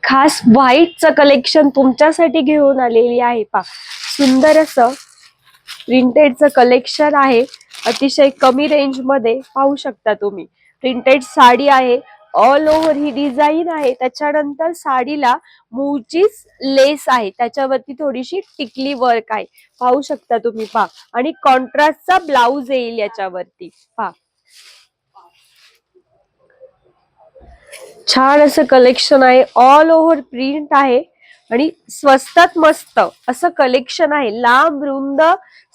खास व्हाईटचं कलेक्शन तुमच्यासाठी घेऊन आलेली आहे पा सुंदर असं प्रिंटेडचं कलेक्शन आहे. अतिशय कमी रेंज मध्ये पाहू शकता तुम्ही. प्रिंटेड साडी आहे, ऑल ओव्हर ही डिझाईन आहे. त्याच्यानंतर साडीला मूळचीच लेस आहे, त्याच्यावरती थोडीशी टिकली वर्क आहे, पाहू शकता तुम्ही पा. आणि कॉन्ट्रास्टचा ब्लाउज येईल याच्यावरती पा. छान असं कलेक्शन आहे, ऑल ओव्हर प्रिंट आहे आणि स्वस्तात मस्त असं कलेक्शन आहे. लांब रुंद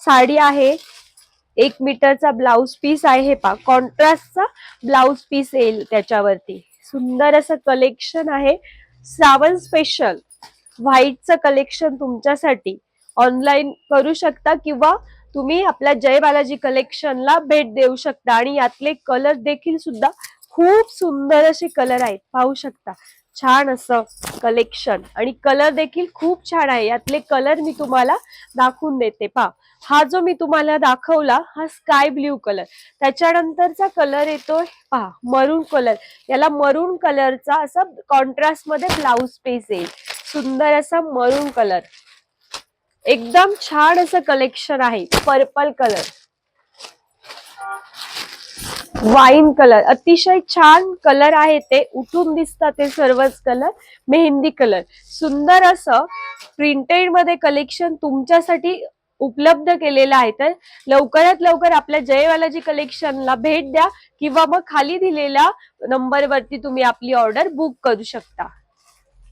साडी आहे, 1 मीटरचा ब्लाउज पीस आहे. हे पा कॉन्ट्रास्टचा ब्लाउज पीस येईल त्याच्यावरती. सुंदर असं कलेक्शन आहे. श्रावण स्पेशल व्हाईटचं कलेक्शन तुमच्यासाठी ऑनलाईन करू शकता किंवा तुम्ही आपल्या जय बालाजी कलेक्शनला भेट देऊ शकता. आणि यातले कलर देखील सुद्धा खूप सुंदर असे कलर आहेत, पाहू शकता. छान असं कलेक्शन आणि कलर देखील खूप छान आहे. यातले कलर मी तुम्हाला दाखवून देते पा. हा जो मी तुम्हाला दाखवला हा स्काय ब्ल्यू कलर, त्याच्यानंतरचा कलर येतोय पहा मरून कलर. याला मरून कलरचा असा कॉन्ट्रास्ट मध्ये ब्लाउज पीस येईल. सुंदर असा मरून कलर, एकदम छान असं कलेक्शन आहे. पर्पल कलर, वाईन कलर, अतिशय छान कलर आहे. ते उठून दिसतात ते सर्वच कलर. मेहंदी कलर, सुंदर असं प्रिंटेड मध्ये कलेक्शन तुमच्यासाठी उपलब्ध केलेलं आहे. तर लवकरात लवकर आपल्या जय बालाजी कलेक्शनला भेट द्या किंवा मग खाली दिलेल्या नंबरवरती तुम्ही आपली ऑर्डर बुक करू शकता.